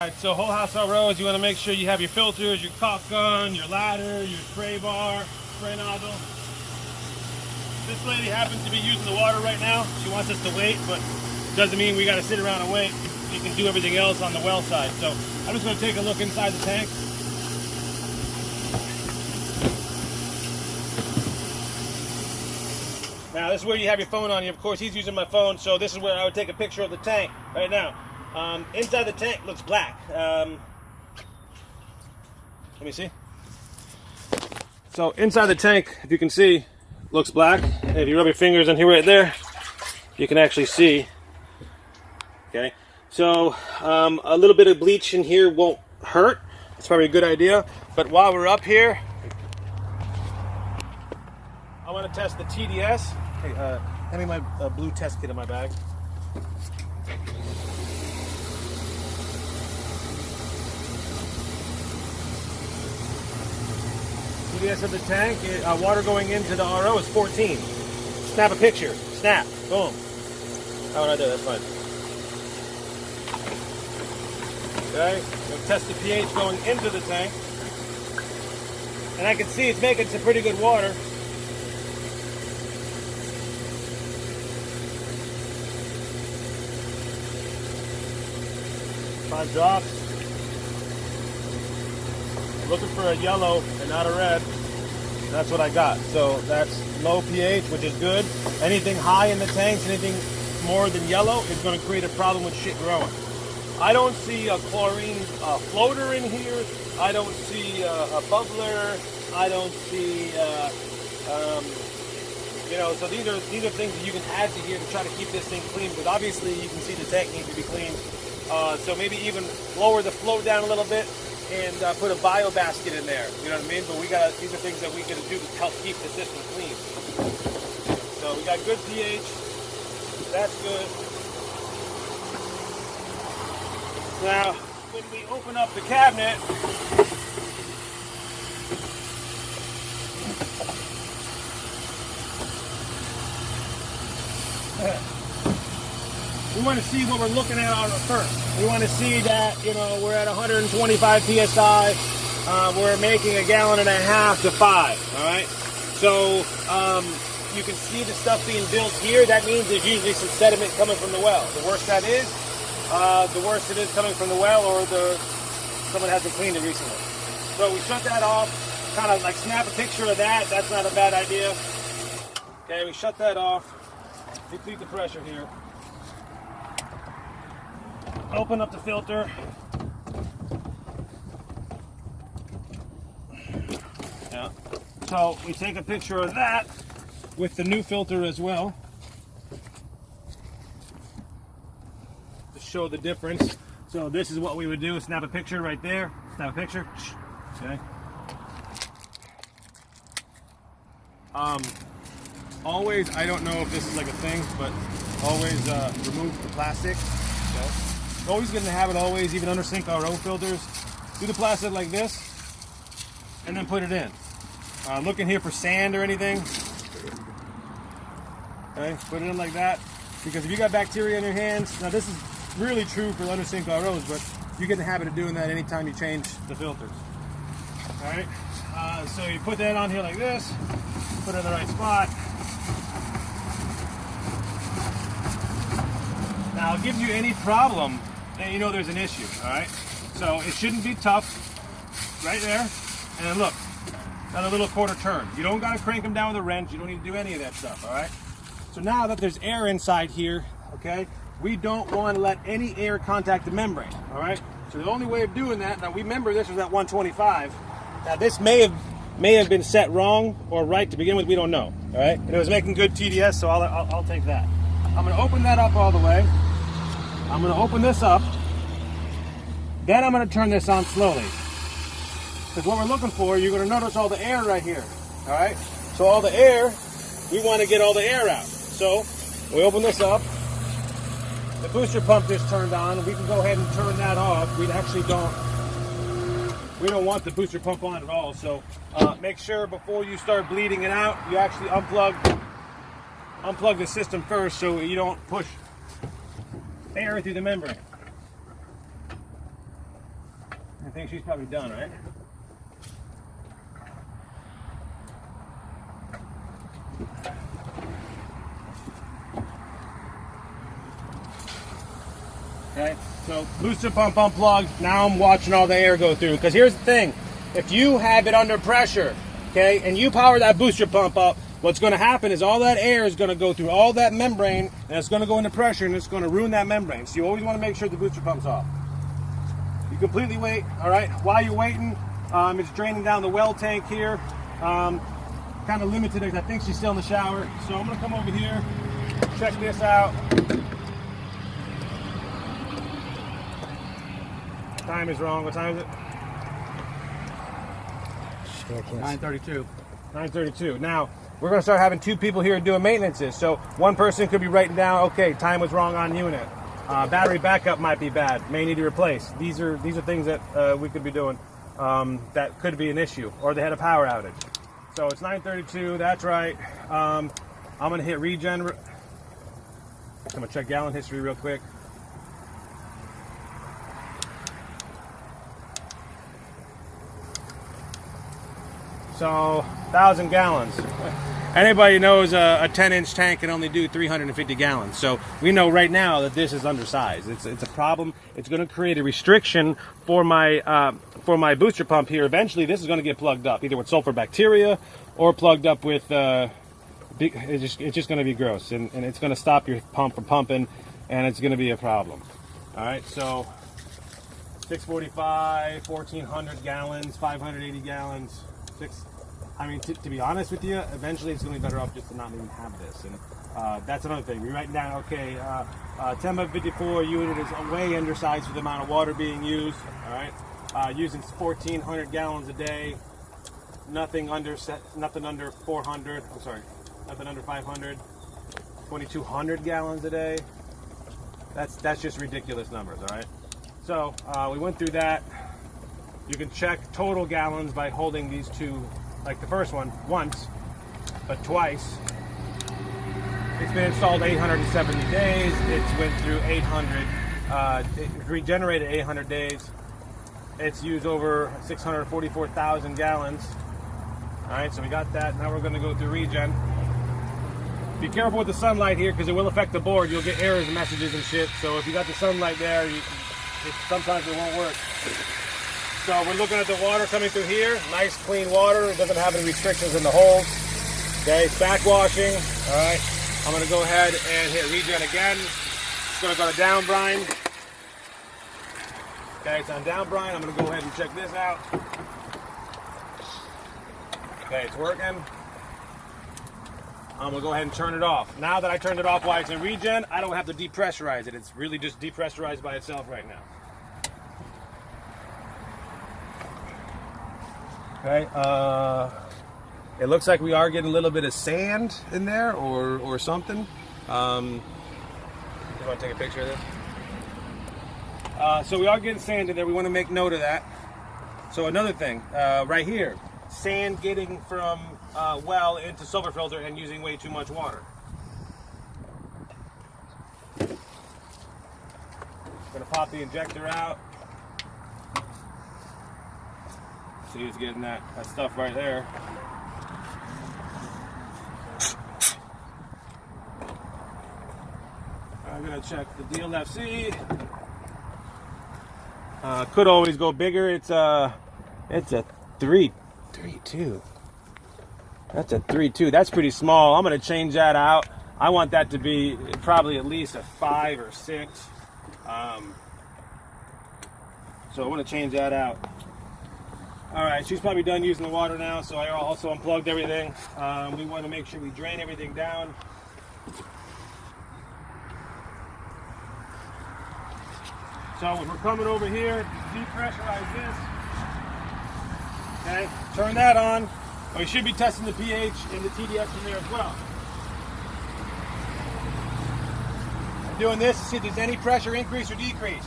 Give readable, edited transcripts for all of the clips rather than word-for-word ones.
Alright, so whole house Whro, you want to make sure you have your filters, your caulk gun, your ladder, your spray bar, spray nozzle. This lady happens to be using the water right now. She wants us to wait, but doesn't mean we got to sit around and wait. You can do everything else on the well side. So I'm just going to take a look inside the tank. Now this is where you have your phone on you. Of course, he's using my phone, so this is where I would take a picture of the tank right now. Inside the tank looks black. Let me see. So inside the tank, if you can see, looks black. And if you rub your fingers in here right there, you can actually see. Okay. So a little bit of bleach in here won't hurt. It's probably a good idea. But while we're up here, I want to test the TDS. Hey, hand me my blue test kit in my bag. TDS of the tank, water going into the RO is 14. Snap a picture. Snap. Boom. How would I do? That's fine. Okay. We'll test the pH going into the tank. And I can see it's making some pretty good water. 5 drops. Looking for a yellow and not a red. That's what I got. So that's low pH, which is good. Anything high in the tanks, anything more than yellow, is going to create a problem with shit growing. I don't see a chlorine floater in here. I don't see a bubbler. I don't see, so these are things that you can add to here to try to keep this thing clean. But obviously, you can see the tank needs to be cleaned. So maybe even lower the flow down a little bit and put a bio basket in there. You know what I mean? But these are things that we got to do to help keep the system clean. So we got good pH. That's good. Now, when we open up the cabinet, we want to see what we're looking at on it first. We want to see that, we're at 125 psi. We're making 1.5 gallons to 5. All right. So you can see the stuff being built here. That means there's usually some sediment coming from the well. The worse that is, the worse it is coming from the well, or someone hasn't cleaned it recently. So we shut that off. Kind of like snap a picture of that. That's not a bad idea. Okay, we shut that off. Deplete the pressure here. Open up the filter. Yeah. So we take a picture of that with the new filter as well to show the difference. So this is what we would do: snap a picture right there. Snap a picture. Okay. Always, I don't know if this is like a thing, but always remove the plastic. Okay. Always going to have it always, even under sink RO filters. Do the plastic like this, and then put it in. Look in here for sand or anything. Okay, put it in like that. Because if you got bacteria in your hands, now this is really true for under sink ROs, but you get in the habit of doing that anytime you change the filters. Alright, so you put that on here like this, put it in the right spot. Now, if it gives you any problem, then you know there's an issue, all right? So it shouldn't be tough, right there. And then look, got a little quarter turn. You don't got to crank them down with a wrench. You don't need to do any of that stuff, all right? So now that there's air inside here, okay, we don't want to let any air contact the membrane, all right? So the only way of doing that, now remember this was at 125. Now this may have been set wrong or right to begin with. We don't know, all right? And it was making good TDS, so I'll take that. I'm going to open that up all the way. I'm going to open this up. Then I'm going to turn this on slowly. Because what we're looking for, you're going to notice all the air right here. All right? So all the air, we want to get all the air out. So we open this up. The booster pump just turned on. We can go ahead and turn that off. We don't want the booster pump on at all. So make sure before you start bleeding it out, you actually unplug the system first so you don't push air through the membrane. I think she's probably done, right? Okay, so booster pump unplugged. Now I'm watching all the air go through. Because here's the thing, if you have it under pressure, okay, and you power that booster pump up, what's going to happen is all that air is going to go through all that membrane, and it's going to go into pressure, and it's going to ruin that membrane. So you always want to make sure the booster pump's off. You completely wait, all right? While you're waiting, it's draining down the well tank here. Kind of limited because I think she's still in the shower. So I'm going to come over here, check this out. Time is wrong. What time is it? 9:32. 9:32. Now, we're going to start having two people here doing maintenances. So one person could be writing down, okay, time was wrong on unit. Battery backup might be bad. May need to replace. These are things that we could be doing that could be an issue. Or they had a power outage. So it's 9:32. That's right. I'm going to hit regen. I'm going to check gallon history real quick. So 1,000 gallons. Anybody knows a 10-inch tank can only do 350 gallons. So we know right now that this is undersized. It's a problem. It's going to create a restriction for my booster pump here. Eventually, this is going to get plugged up, either with sulfur bacteria or plugged up with. It's just going to be gross, and it's going to stop your pump from pumping, and it's going to be a problem. All right, so 645, 1,400 gallons, 580 gallons. To be honest with you, eventually it's going to be better off just to not even have this. And that's another thing. We're writing down, okay, 10 by 54 unit is way undersized for the amount of water being used. All right, using 1,400 gallons a day. Nothing under 400. I'm sorry, nothing under 500. 2,200 gallons a day. That's just ridiculous numbers. All right. So we went through that. You can check total gallons by holding these two, like the first one, once, but twice. It's been installed 870 days. It's went through 800, it regenerated 800 days. It's used over 644,000 gallons. All right, so we got that. Now we're gonna go through regen. Be careful with the sunlight here because it will affect the board. You'll get errors messages and shit. So if you got the sunlight there, sometimes it won't work. So we're looking at the water coming through here. Nice clean water. It doesn't have any restrictions in the holes. Okay, it's backwashing. All right. I'm going to go ahead and hit regen again. It's going to go to down brine. Okay, it's on down brine. I'm going to go ahead and check this out. Okay, it's working. I'm going to go ahead and turn it off. Now that I turned it off while it's in regen, I don't have to depressurize it. It's really just depressurized by itself right now. Okay, it looks like we are getting a little bit of sand in there or something. You want to take a picture of this? So we are getting sand in there. We want to make note of that. So another thing, right here, sand getting from well into silver filter and using way too much water. Gonna pop the injector out. See who's getting that stuff right there. I'm gonna check the DLFC. Could always go bigger. It's a 3.2. That's a 3.2. That's pretty small. I'm gonna change that out. I want that to be probably at least a 5 or 6. So I want to change that out. All right, she's probably done using the water now, so I also unplugged everything. We want to make sure we drain everything down. So when we're coming over here, depressurize this. Okay, turn that on. We should be testing the pH and the TDS in there as well. I'm doing this to see if there's any pressure increase or decrease.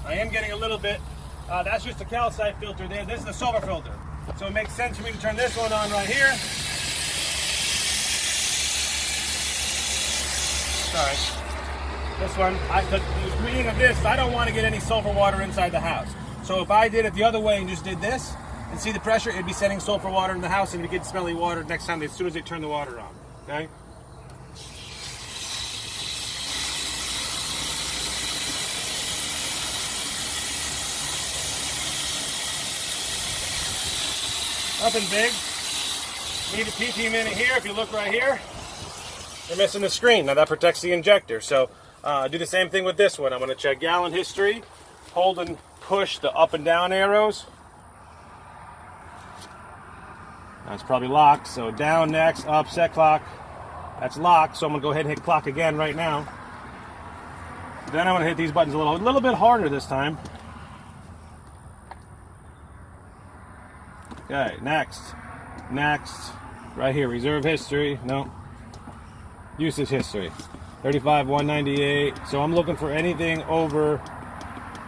I am getting a little bit. That's just a calcite filter there. This is the silver filter. So it makes sense for me to turn this one on right here. Sorry. This one, the meaning of this, I don't want to get any sulfur water inside the house. So if I did it the other way and just did this, and see the pressure, it'd be sending sulfur water in the house and you get smelly water next time as soon as they turn the water on. Okay? Nothing big. Need a PP minute here. If you look right here, you're missing the screen. Now that protects the injector. So do the same thing with this one. I'm going to check gallon history. Hold and push the up and down arrows. That's probably locked. So down next, up, set clock. That's locked. So I'm going to go ahead and hit clock again right now. Then I'm going to hit these buttons a little bit harder this time. Okay, next, right here, reserve history, no, usage history, 35, 198, so I'm looking for anything over,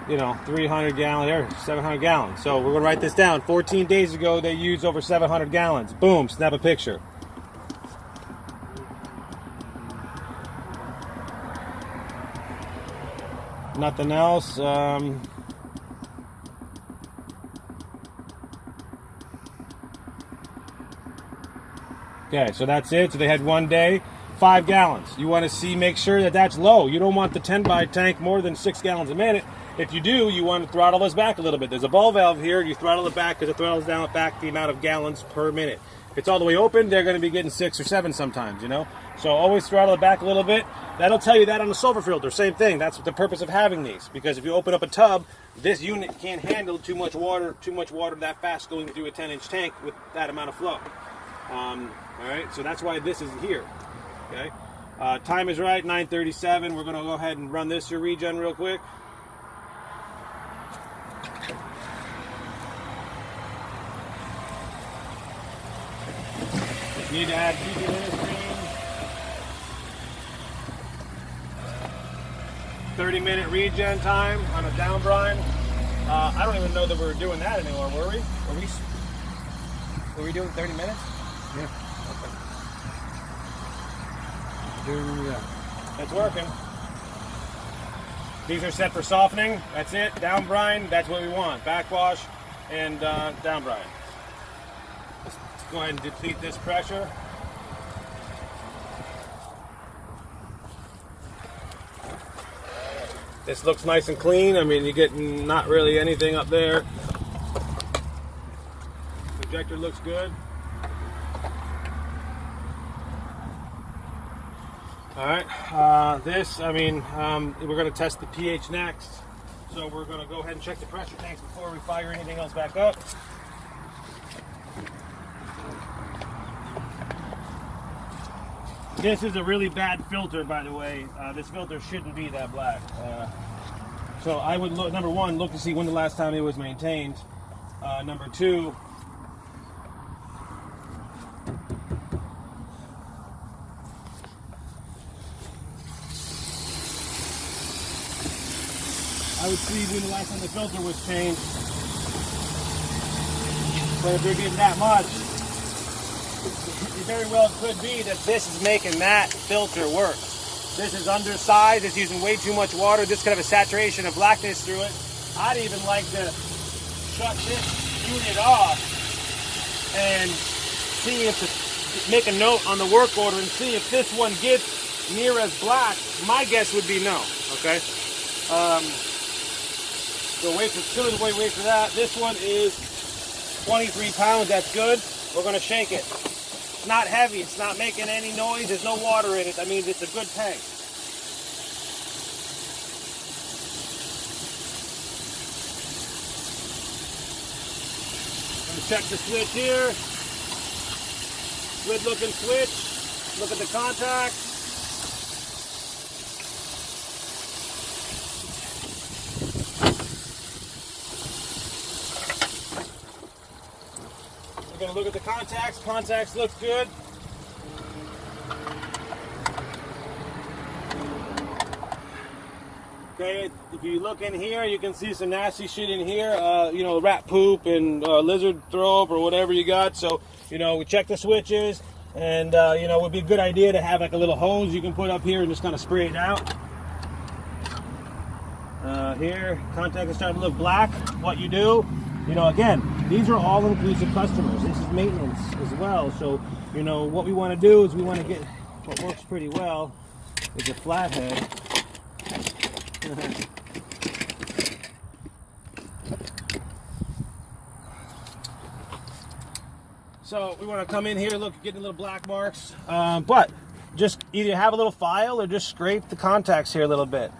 300 gallons, there, 700 gallons, so we're going to write this down. 14 days ago, they used over 700 gallons, boom, snap a picture. Nothing else, okay, so that's it. So they had 1 day, 5 gallons. You want to make sure that that's low. You don't want the 10 by tank more than 6 gallons a minute. If you do, you want to throttle this back a little bit. There's a ball valve here. You throttle it back because it throttles down back the amount of gallons per minute. If it's all the way open, they're going to be getting 6 or 7 sometimes, So always throttle it back a little bit. That'll tell you that on the sulfur filter. Same thing. That's the purpose of having these. Because if you open up a tub, this unit can't handle too much water that fast going through a 10-inch tank with that amount of flow. All right, so that's why this is here. Okay, time is right, 9:37. We're going to go ahead and run this through regen real quick. Just need to add PP minute screen. 30-minute regen time on a down brine. I don't even know that we're doing that anymore, were we? Were we doing 30 minutes? Yeah. It's working. These are set for softening. That's it. Down brine. That's what we want. Backwash and down brine. Let's go ahead and deplete this pressure. This looks nice and clean. I mean, you're getting not really anything up there. The injector looks good. All right, we're going to test the pH next. So we're going to go ahead and check the pressure tanks before we fire anything else back up. This is a really bad filter, by the way. This filter shouldn't be that black. So I would look, number one, look to see when the last time it was maintained. Number two, I would see when the last time the filter was changed. But if they're getting that much, it very well could be that this is making that filter work. This is undersized, it's using way too much water, this could have a saturation of blackness through it. I'd even like to shut this unit off and see if make a note on the work order and see if this one gets near as black. My guess would be no, okay? So wait for that. This one is 23 pounds, that's good. We're gonna shake it. It's not heavy, it's not making any noise, there's no water in it. I mean, it's a good tank. Gonna check the switch here. Good looking switch. Look at the contacts. We're going to look at the contacts. Contacts look good. Okay, if you look in here, you can see some nasty shit in here. Rat poop and lizard throw up or whatever you got. So, we check the switches, and it would be a good idea to have like a little hose you can put up here and just kind of spray it out. Here, contacts are starting to look black. What you do, you know, again, these are all-inclusive customers. This is maintenance as well. So, you know, what we want to do is we want to get what works pretty well is a flathead. So we want to come in here, look, getting little black marks, but just either have a little file or just scrape the contacts here a little bit.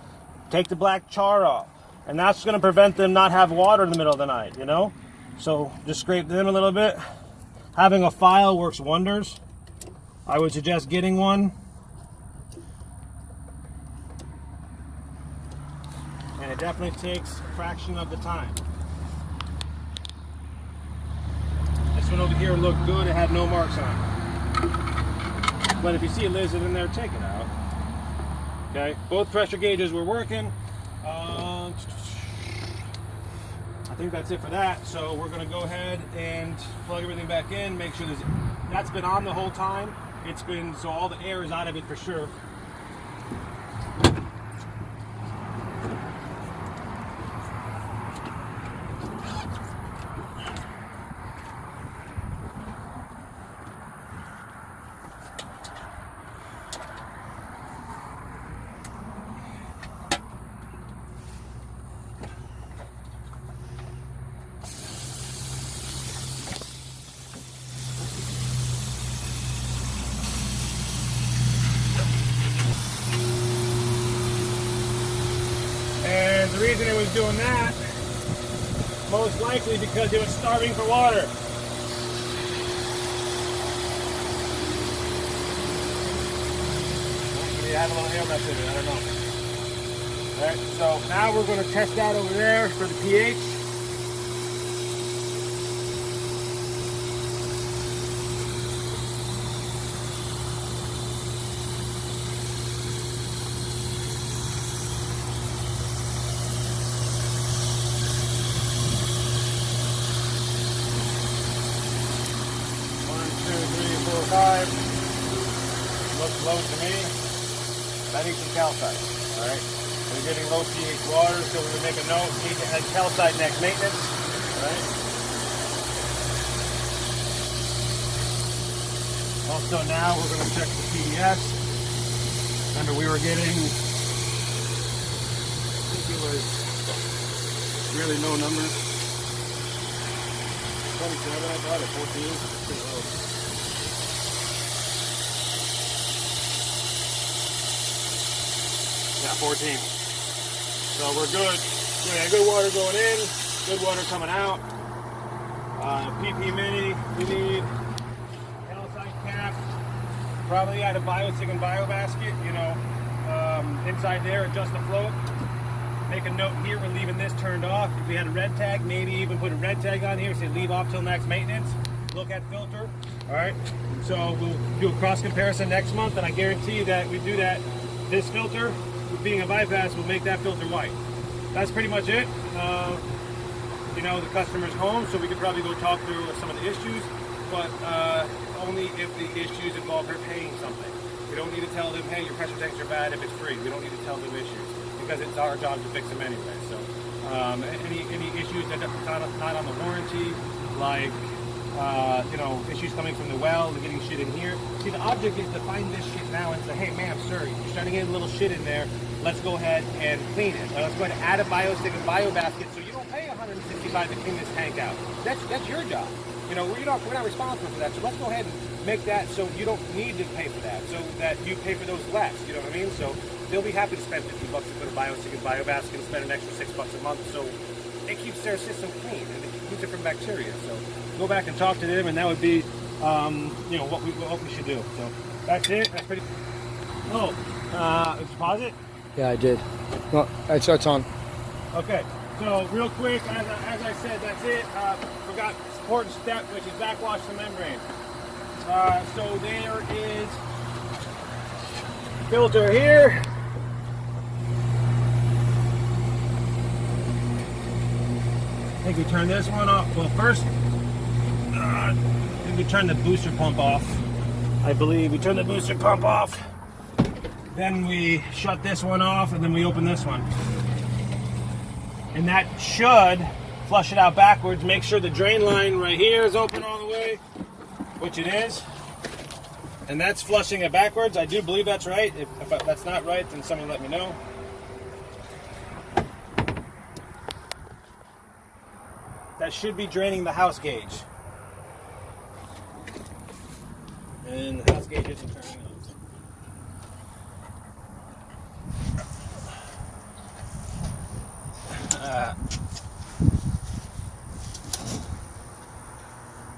Take the black char off, and that's going to prevent them not have water in the middle of the night, you know? So just scrape them a little bit. Having a file works wonders. I would suggest getting one. And it definitely takes a fraction of the time. This one over here looked good, it had no marks on it. But if you see a lizard in there, take it out. Okay, both pressure gauges were working. I think that's it for that. So we're gonna go ahead and plug everything back in, make sure that's been on the whole time. It's been, so all the air is out of it for sure. The reason it was doing that, most likely because it was starving for water. Maybe it had a little air left in it, I don't know. Alright, so now we're going to test that over there for the pH. Looks low to me. I need some calcite. Alright. We're getting low pH water, so we're gonna make a note. Need to add calcite next maintenance. Alright. Also now we're gonna check the PDS. Remember we were getting, I think it was really low numbers. 27 I thought, or 14. Pretty low. Yeah, 14. So we're good. We got good water going in, good water coming out. PP mini, we need calcite cap. Probably add a biosig and bio basket, you know, inside there, adjust the float. Make a note here, we're leaving this turned off. If we had a red tag, maybe even put a red tag on here, say leave off till next maintenance. Look at filter, all right? So we'll do a cross comparison next month, and I guarantee you that we do that. This filter, being a bypass, will make that filter white. That's pretty much it. You know, the customer's home, so we could probably go talk through some of the issues, but only if the issues involve her paying something. We don't need to tell them, hey, your pressure tanks are bad if it's free. We don't need to tell them issues, because it's our job to fix them anyway. So any issues that are not on the warranty, like you know, issues coming from the well, and getting shit in here. See, the object is to find this shit now and say, hey, ma'am, sir, you're starting to get a little shit in there. Let's go ahead and clean it. Let's go ahead and add a biosig and bio basket so you don't pay $165 to clean this tank out. That's your job. You know, we're not responsible for that. So let's go ahead and make that so you don't need to pay for that, so that you pay for those less. You know what I mean? So they'll be happy to spend $50 to put a biosig and bio basket and spend an extra $6 a month. So it keeps their system clean and it keeps it from bacteria. So go back and talk to them, and that would be, you know, what we should do. So that's it. That's pretty. Oh, did you pause it? Yeah, I did. Well, it's on. Okay. So real quick, as I said, that's it. Forgot important step, which is backwash the membrane. So there is filter here. I think we turn this one off. Well, first, I think we turn the booster pump off. I believe we turn the booster pump off. Then we shut this one off, and then we open this one. And that should flush it out backwards. Make sure the drain line right here is open all the way, which it is. And that's flushing it backwards. I do believe that's right. If that's not right, then someone let me know. That should be draining the house gauge. And the house gauge isn't turning on.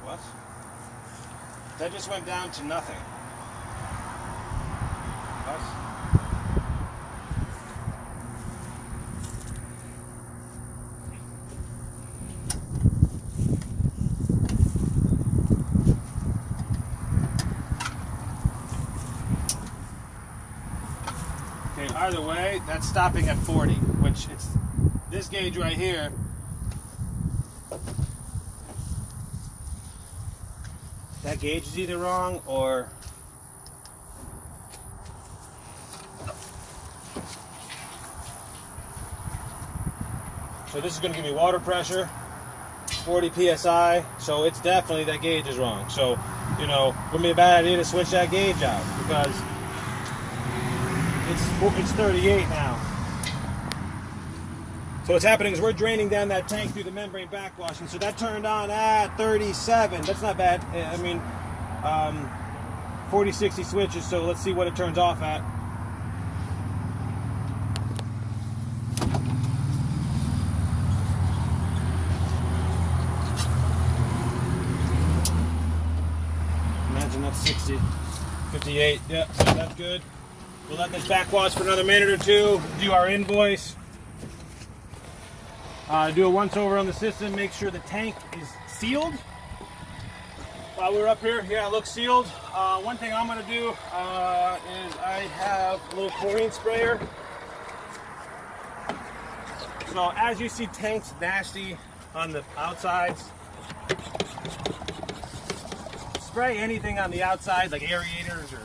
What? That just went down to nothing. What? Okay, either way, that's stopping at 40, which it's this gauge right here. That gauge is either wrong or so this is going to give me water pressure, 40 psi, so it's definitely that gauge is wrong. So, you know, it wouldn't be a bad idea to switch that gauge out because it's 38 now. So what's happening is we're draining down that tank through the membrane backwash, and so that turned on at 37. That's not bad. I mean, 40, 60 switches, so let's see what it turns off at. Imagine that's 60, 58, yeah, so that's good. We'll let this backwash for another minute or two, do our invoice. Do a once over on the system, make sure the tank is sealed. While we're up here, yeah, it looks sealed. One thing I'm gonna do is I have a little chlorine sprayer. So as you see tanks nasty on the outsides, spray anything on the outside like aerators or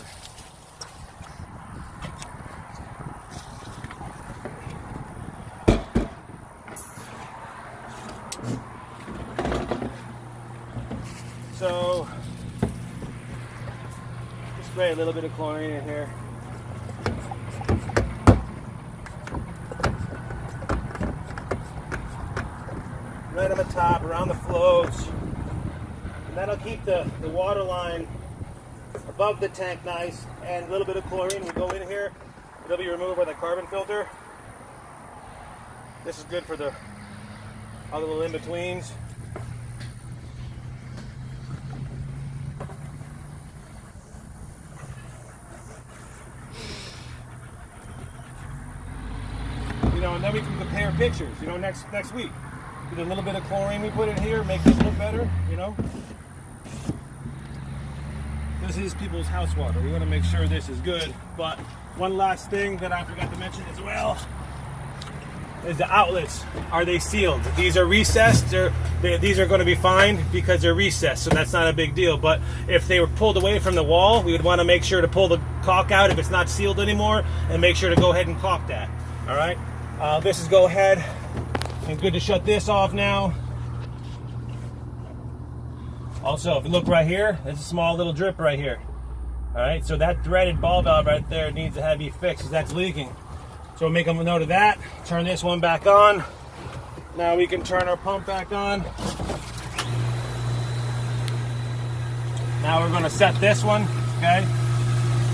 so just spray a little bit of chlorine in here. Right on the top, around the floats. And that'll keep the water line above the tank nice. And a little bit of chlorine will go in here. It'll be removed by the carbon filter. This is good for the other little in-betweens. You know, and then we can compare pictures, you know, next week. With a little bit of chlorine we put in here, make this look better, you know. This is people's house water. We want to make sure this is good. But one last thing that I forgot to mention as well is the outlets. Are they sealed? These are recessed. These are going to be fine because they're recessed, so that's not a big deal. But if they were pulled away from the wall, we would want to make sure to pull the caulk out if it's not sealed anymore, and make sure to go ahead and caulk that. All right. This is go ahead and good to shut this off now. Also, if you look right here, there's a small little drip right here. All right, so that threaded ball valve right there needs to have be fixed because that's leaking. So we'll make a note of that. Turn this one back on. Now we can turn our pump back on. Now we're going to set this one. Okay,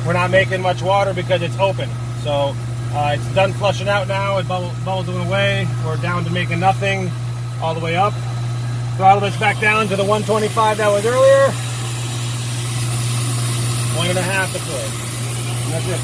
we're not making much water because it's open. So it's done flushing out now. Bubbles went away. We're down to making nothing all the way up. Throttle this back down to the 125 that was earlier. 1.5 to clear. And that's it.